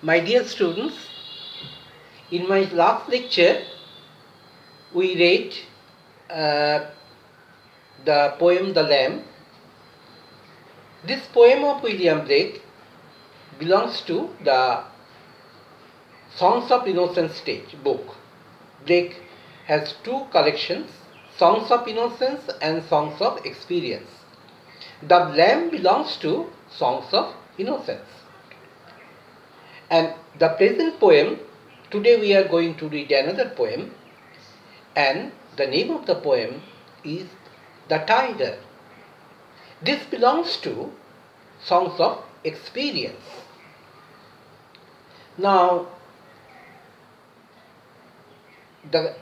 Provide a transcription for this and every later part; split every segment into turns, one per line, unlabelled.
My dear students, in my last lecture, we read the poem The Lamb. This poem of William Blake belongs to the Songs of Innocence book. Blake has two collections, Songs of Innocence and Songs of Experience. The Lamb belongs to Songs of Innocence. And the present poem, today we are going to read another poem, and the name of the poem is The Tyger. This belongs to Songs of Experience. Now, the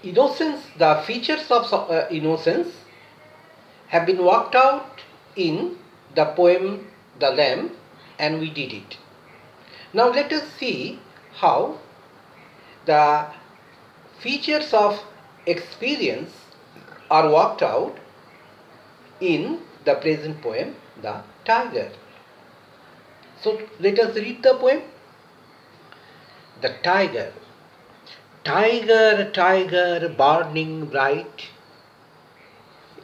features of innocence have been worked out in the poem The Lamb, and we did it. Now let us see how the features of experience are worked out in the present poem, The Tyger. So let us read the poem. The Tyger. Tyger, Tyger, burning bright,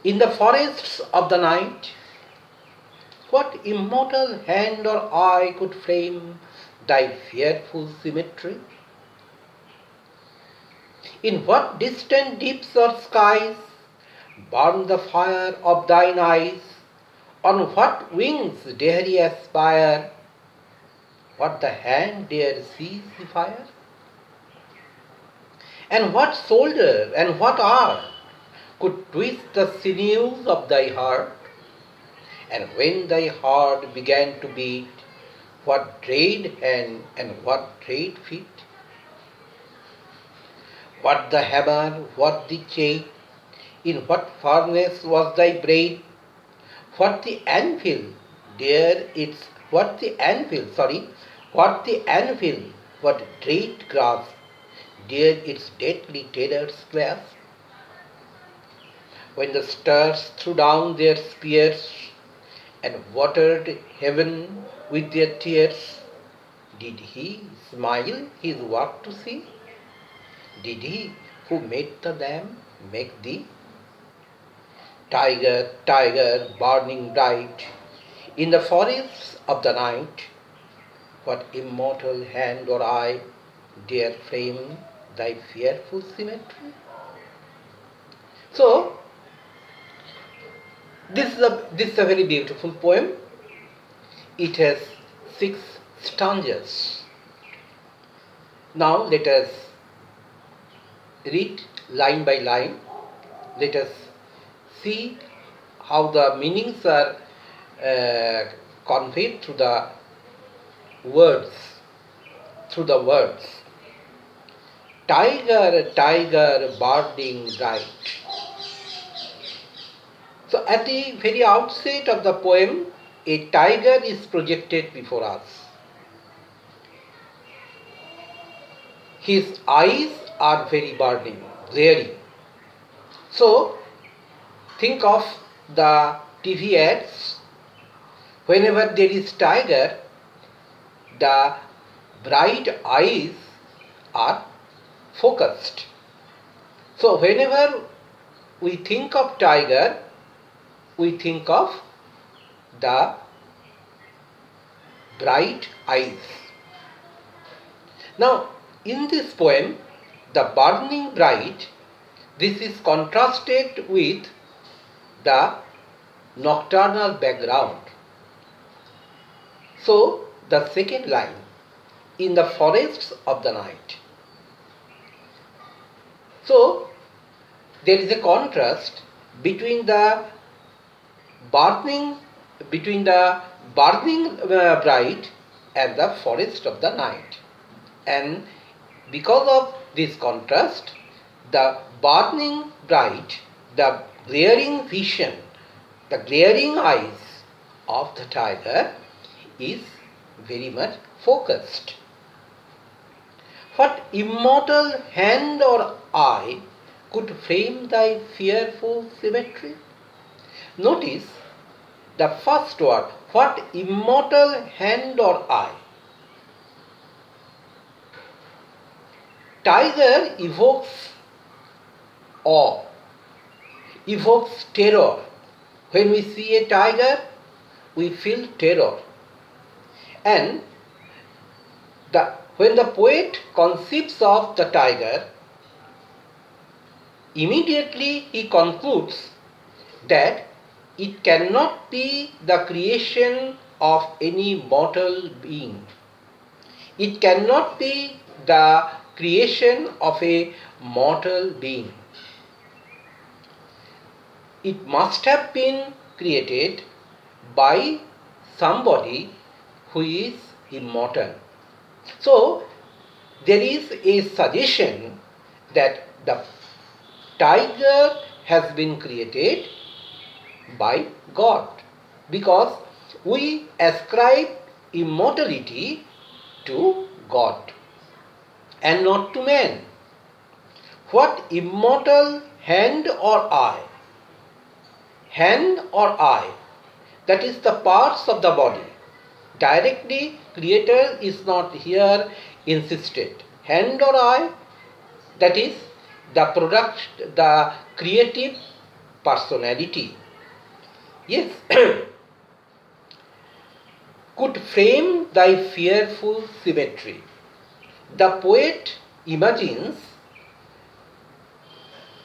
in the forests of the night, what immortal hand or eye could frame thy fearful symmetry? In what distant deeps or skies burn the fire of thine eyes? On what wings dare ye aspire? What the hand dare seize the fire? And what shoulder and what arm could twist the sinews of thy heart? And when thy heart began to beat, what dread hand and what dread feet? What the hammer, what the chain, in what furnace was thy brain? What the anvil, what the anvil, what dread grasp, dare its deadly terrors clasp? When the stars threw down their spears and watered heaven with their tears, did he smile his work to see? Did he who made the lamb make thee? Tyger, Tyger, burning bright, in the forests of the night, what immortal hand or eye dare frame thy fearful symmetry? So, this is a very beautiful poem. It has 6 stanzas. Now let us read line by line. Let us see how the meanings are conveyed through the words. Tyger, Tyger, burning bright. So at the very outset of the poem, a tiger is projected before us. His eyes are very burning, glaring. So think of the TV ads. Whenever there is tiger, the bright eyes are focused. So whenever we think of tiger, we think of the bright eyes. Now, in this poem, the burning bright, this is contrasted with the nocturnal background. So, the second line, in the forests of the night. So, there is a contrast between the burning bright and the forest of the night. And because of this contrast, the burning bright, the glaring vision, the glaring eyes of the tiger is very much focused. What immortal hand or eye could frame thy fearful symmetry? Notice the first word, What immortal hand or eye? Tiger evokes awe, evokes terror. When we see a tiger, we feel terror. And when the poet conceives of the tiger, immediately he concludes that it cannot be the creation of any mortal being. It cannot be the creation of a mortal being. It must have been created by somebody who is immortal. So, there is a suggestion that the tiger has been created by God, because we ascribe immortality to God and not to man. What immortal hand or eye? Hand or eye, that is the parts of the body. Directly, creator is not here insisted. Hand or eye, that is the product, the creative personality. Yes, could frame thy fearful symmetry. The poet imagines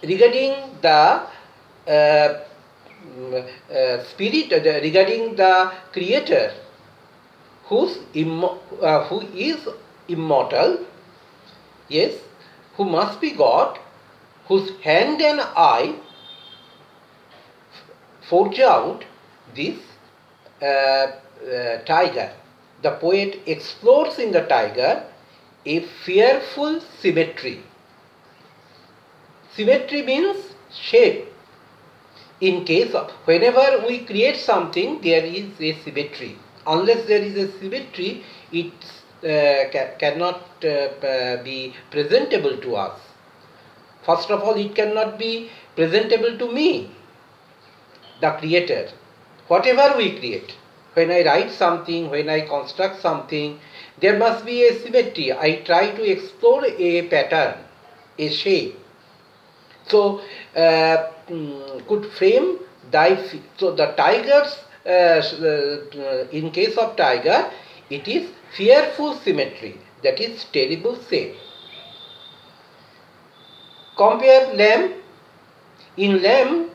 regarding the spirit, regarding the creator who is immortal, yes, who must be God, whose hand and eye forge out this tiger. The poet explores in the tiger a fearful symmetry. Symmetry means shape. In case of, whenever we create something, there is a symmetry. Unless there is a symmetry, it cannot be presentable to us. First of all, it cannot be presentable to me, the creator. Whatever we create, when I write something, when I construct something, there must be a symmetry. I try to explore a pattern, a shape. So, could frame thy. So, the tigers, in case of tiger, it is fearful symmetry, that is terrible shape. Compare lamb. In lamb,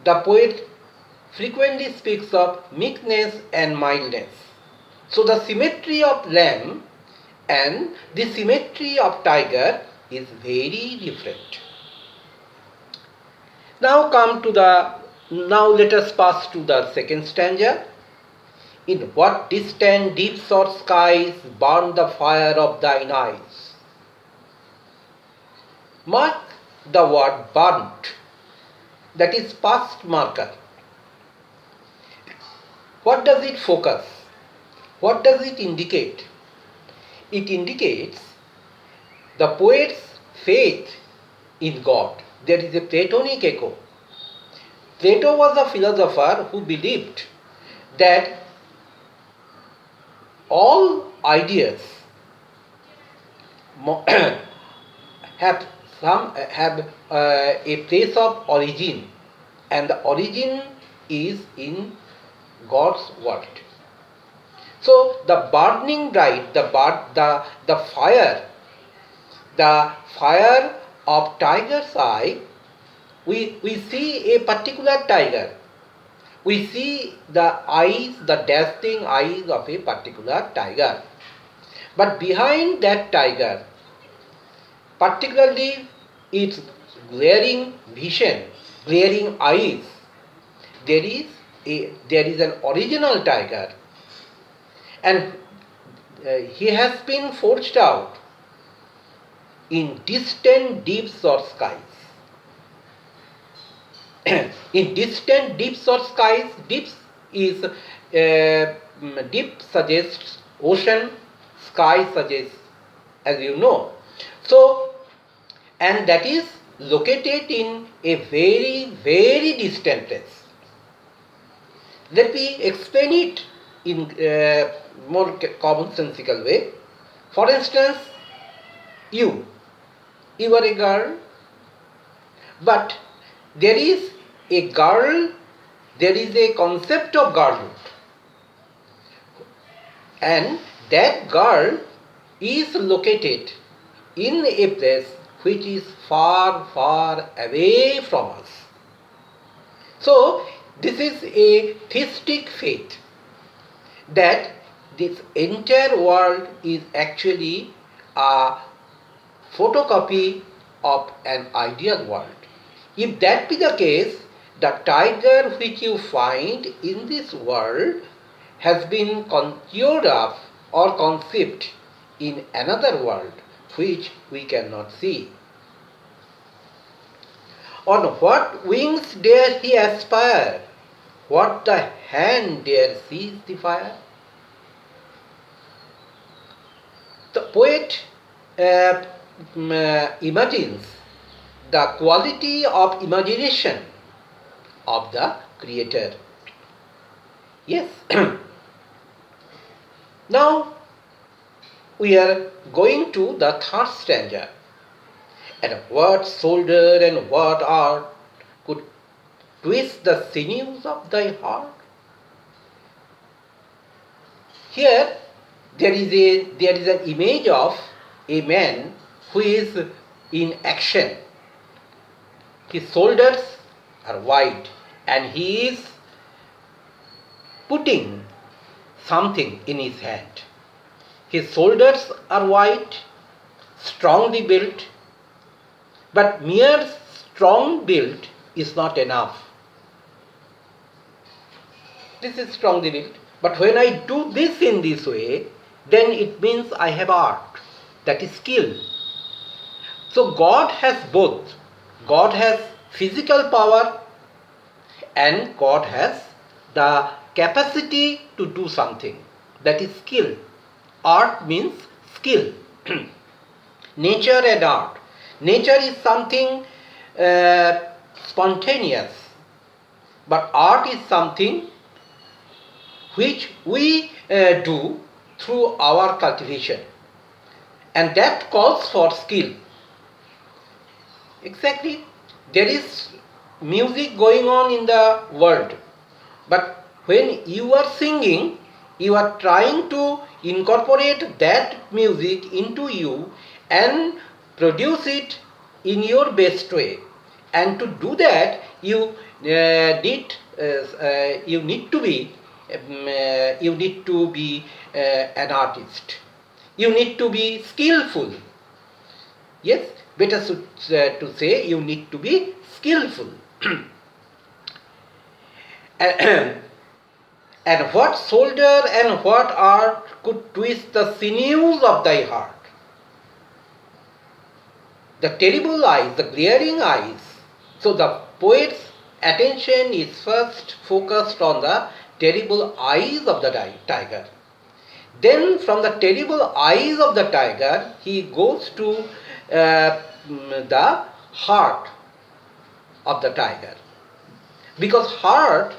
the poet frequently speaks of meekness and mildness. So, the symmetry of lamb and the symmetry of tiger is very different. Now let us pass to the second stanza. In what distant deeps or skies burn the fire of thine eyes? Mark the word burnt, that is past marker. What does it focus? What does it indicate? It indicates the poet's faith in God. There is a Platonic echo. Plato was a philosopher who believed that all ideas have a place of origin, and the origin is in God's word. So the burning bright, the fire of tiger's eye, we see a particular tiger. We see the eyes, the dazzling eyes of a particular tiger. But behind that tiger, particularly its glaring vision, glaring eyes, there is an original tiger, and he has been forged out in distant deeps or skies. In distant deeps or skies, deep suggests ocean, sky suggests, as you know. So, and that is located in a very, very distant place. Let me explain it in more commonsensical way. For instance, you are a girl, but there is a girl, there is a concept of girlhood, and that girl is located in a place which is far, far away from us. So, this is a theistic faith that this entire world is actually a photocopy of an ideal world. If that be the case, the tiger which you find in this world has been conjured up or conceived in another world which we cannot see. On what wings dare he aspire? What the hand dare seize the fire? The poet imagines the quality of imagination of the creator. Yes. Now we are going to the third stanza. And what soldier and what art could twist the sinews of thy heart? Here there is an image of a man who is in action. His shoulders are wide and he is putting something in his hand. His shoulders are wide, strongly built, but mere strong build is not enough. This is strongly built, but when I do this in this way, then it means I have art, that is skill. So God has both. God has physical power and God has the capacity to do something, that is skill. Art means skill. Nature and art. Nature is something spontaneous, but art is something which we do through our cultivation, and that calls for skill. Exactly, there is music going on in the world, but when you are singing, you are trying to incorporate that music into you and produce it in your best way. And to do that, you need to be an artist. You need to be skillful. Yes, better to say you need to be skillful. And what shoulder and what art could twist the sinews of thy heart? The terrible eyes, the glaring eyes. So the poet's attention is first focused on the terrible eyes of the tiger. Then from the terrible eyes of the tiger, he goes to the heart of the tiger. Because heart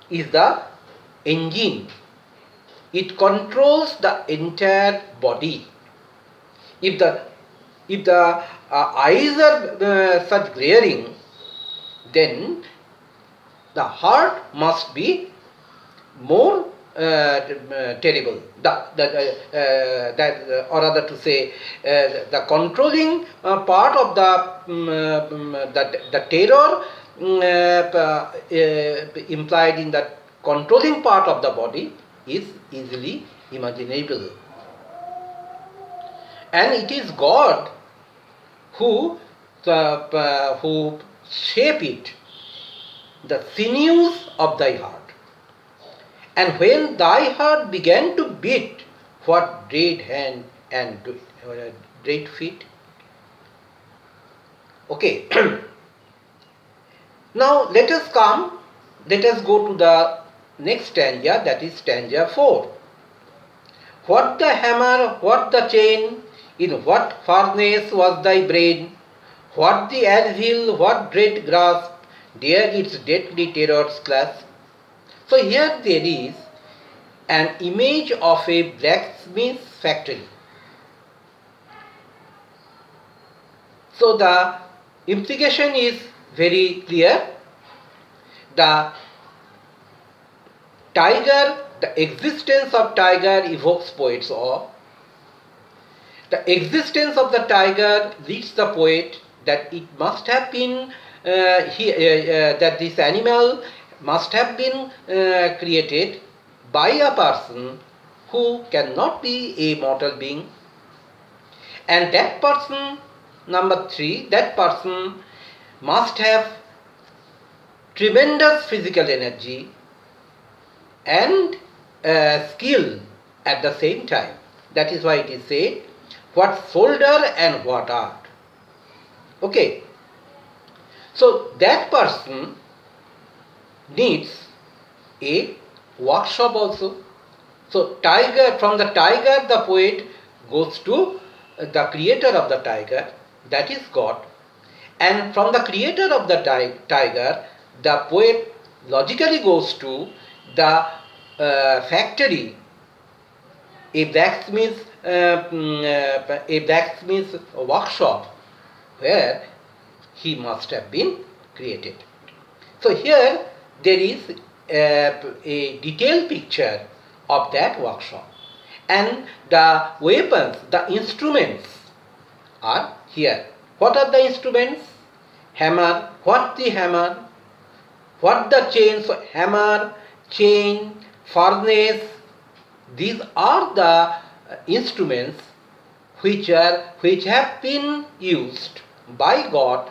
is the engine. It controls the entire body. If the eyes are such glaring, then the heart must be more terrible. Or rather to say, the controlling part of the terror implied in the controlling part of the body is easily imaginable. And it is God who shape it, the sinews of thy heart. And when thy heart began to beat, what dread hand and dread feet? Okay. Now let us go to the next stanza, that is stanza 4. What the hammer, what the chain, in what furnace was thy brain? What the anvil, what dread grasp, dare its deadly terrors clasp? So here there is an image of a blacksmith factory. So the implication is very clear. The tiger, the existence of tiger evokes poets awe. The existence of the tiger leads the poet that it must have been that this animal must have been created by a person who cannot be a mortal being, and that person, number 3, that person must have tremendous physical energy and skill at the same time. That is why it is said, what soldier and what art. Okay. So that person needs a workshop also. So tiger, from the tiger the poet goes to the creator of the tiger, that is God. And from the creator of the tiger, the poet logically goes to the factory, a blacksmith workshop where he must have been created. So here there is a detailed picture of that workshop, and the weapons, the instruments are here. What are the instruments? Hammer. What the hammer? What the chain? So hammer, chain, furnace. These are the instruments which have been used by God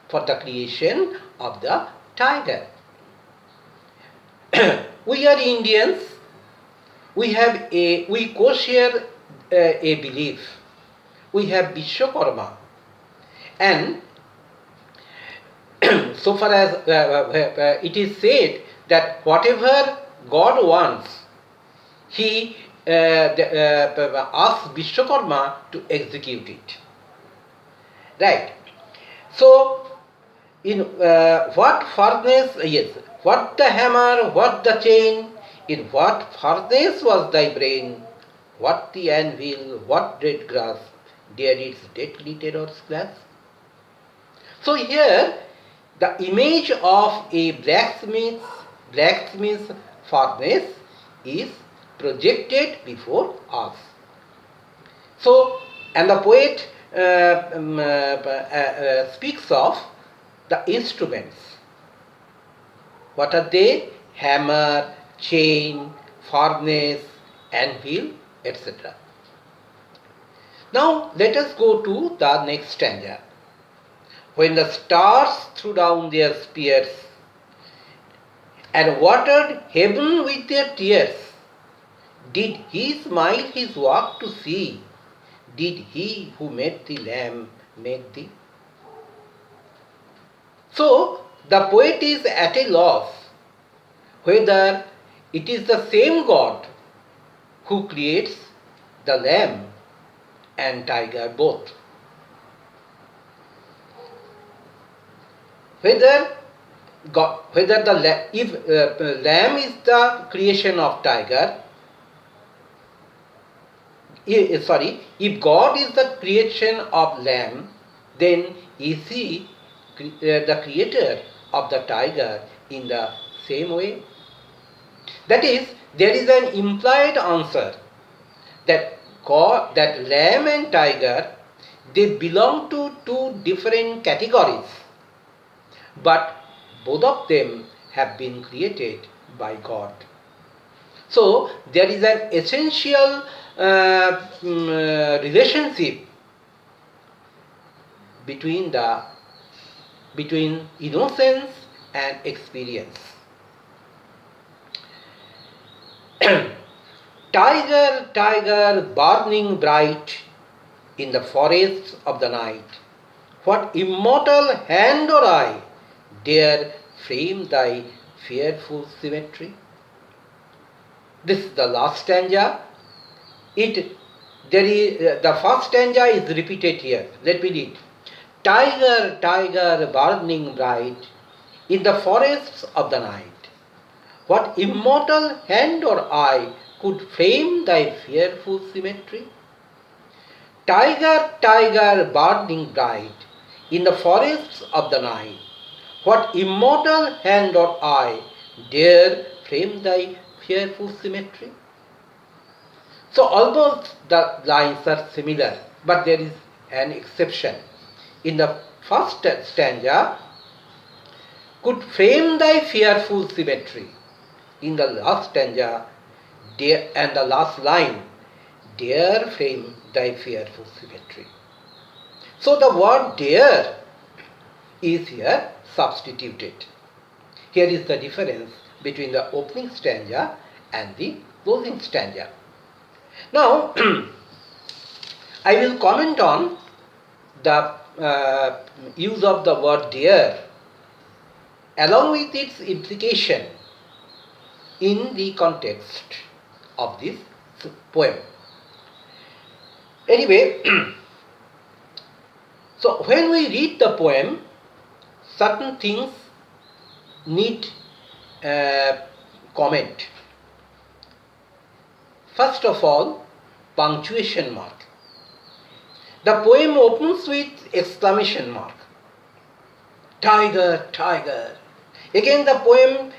for the creation of the tiger. We are Indians. We co-share a belief. We have Vishwakarma, and so far as it is said that whatever God wants, he asks Vishwakarma to execute it. Right. So, in what furnace, what the hammer, what the chain, in what furnace was thy brain, what the anvil, what red grass, dare its dead glitter or splash? So here, the image of a blacksmith's furnace is projected before us. So, and the poet speaks of the instruments. What are they? Hammer, chain, furnace, anvil, etc. Now let us go to the next stanza. When the stars threw down their spears and watered heaven with their tears, did he smile his work to see? Did he who made the lamb make thee? So, the poet is at a loss whether it is the same God who creates the lamb and tiger both. If lamb is the creation of tiger, if God is the creation of lamb, then is he the creator of the tiger in the same way? That is, there is an implied answer that lamb and tiger, they belong to two different categories, but both of them have been created by God. So there is an essential relationship between innocence and experience. Tiger, tiger, burning bright in the forests of the night, what immortal hand or eye dare frame thy fearful symmetry? This is the last stanza. The first stanza is repeated here. Let me read. Tiger, tiger, burning bright in the forests of the night. What immortal hand or eye could frame thy fearful symmetry? Tyger, Tyger, burning bright, in the forests of the night, what immortal hand or eye dare frame thy fearful symmetry? So almost the lines are similar, but there is an exception. In the first stanza, could frame thy fearful symmetry. In the last stanza, and the last line, dare frame thy fearful symmetry. So the word dare is here substituted. Here is the difference between the opening stanza and the closing stanza. Now, I will comment on the use of the word dare along with its implication in the context of this poem. Anyway, so when we read the poem, certain things need comment. First of all, punctuation mark. The poem opens with exclamation mark. Tyger, Tyger. Again, the poem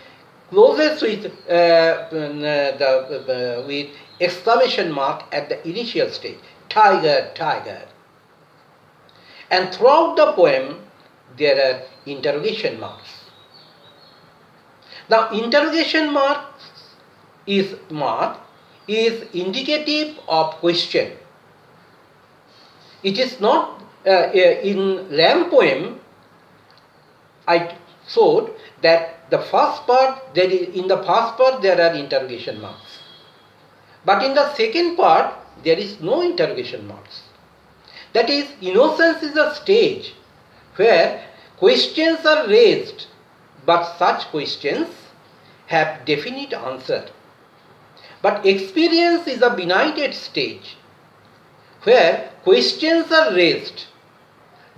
closes with with exclamation mark at the initial stage. Tyger, Tyger. And throughout the poem, there are interrogation marks. Now, interrogation mark is indicative of question. It is not in Lamb poem. I showed that the first part in the first part there are interrogation marks, but in the second part there is no interrogation marks. That is, innocence is a stage where questions are raised, but such questions have definite answer. But experience is a benighted stage where questions are raised,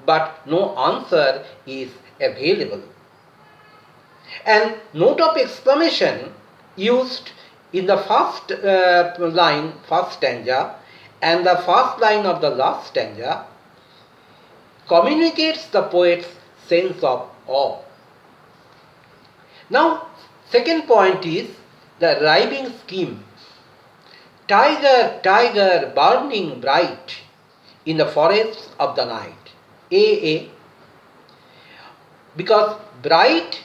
but no answer is available. And note of exclamation used in the first line, first stanza, and the first line of the last stanza communicates the poet's sense of awe. Now, second point is the rhyming scheme. Tyger, Tyger, burning bright in the forests of the night. A. Because bright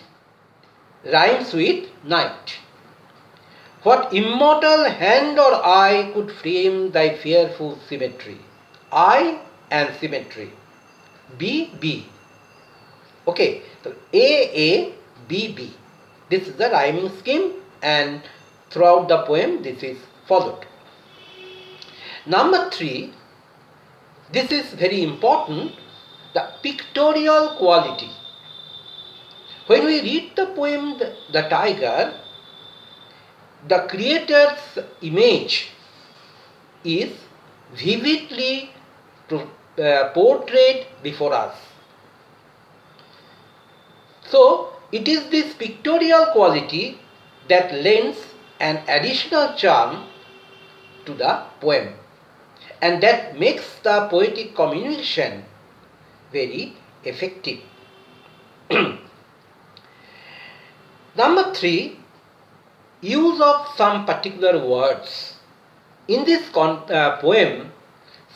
rhymes with night. What immortal hand or eye could frame thy fearful symmetry? I and symmetry. B. Okay, so A, B. This is the rhyming scheme, and throughout the poem this is followed. Number 3, this is very important, the pictorial quality. When we read the poem The Tyger, the creator's image is vividly portrayed before us. So, it is this pictorial quality that lends an additional charm to the poem, and that makes the poetic communication very effective. Number 3, use of some particular words. In this poem,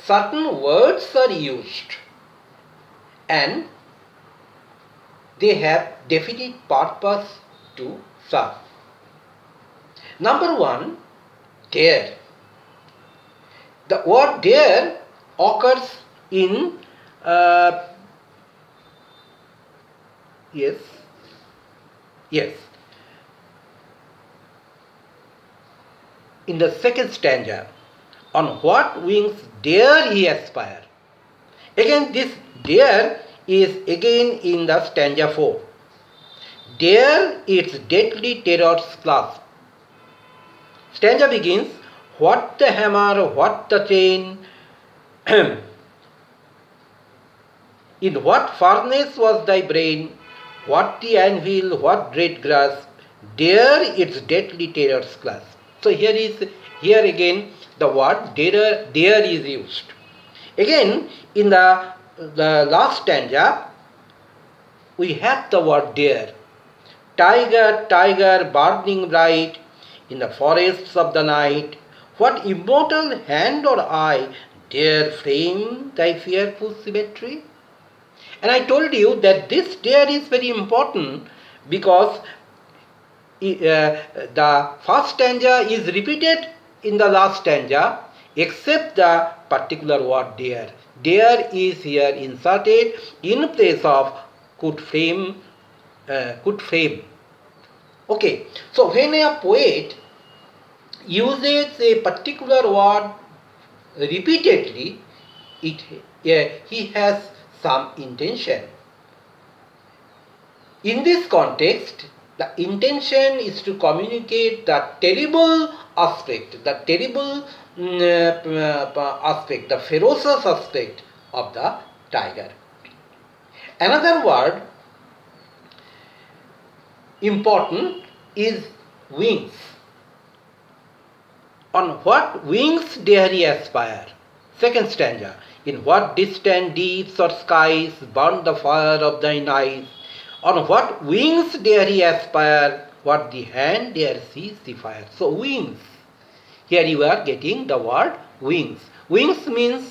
certain words are used and they have definite purpose to serve. Number 1, dare. The word dare occurs in in the second stanza. On what wings dare he aspire? Again, this dare is again in the stanza 4. Dare its deadly terrors clasp. Stanza begins, what the hammer, what the chain, in what furnace was thy brain, what the anvil, what dread grasp, dare its deadly terrors clasp. So here again the word dare is used. Again in the last stanza we have the word dare. Tyger, Tyger, burning bright in the forests of the night, what immortal hand or eye dare frame thy fearful symmetry? And I told you that this dare is very important because the first stanza is repeated in the last stanza except the particular word dare. Dare is here inserted in place of could frame. Could frame. Okay, so when a poet uses a particular word repeatedly, he has some intention. In this context, the intention is to communicate the terrible aspect, the ferocious aspect of the tiger. Another word important is wings. On what wings dare he aspire? Second stanza. In what distant deeps or skies burn the fire of thine eyes? On what wings dare he aspire? What the hand dare seize the fire? So wings. Here you are getting the word wings. Wings means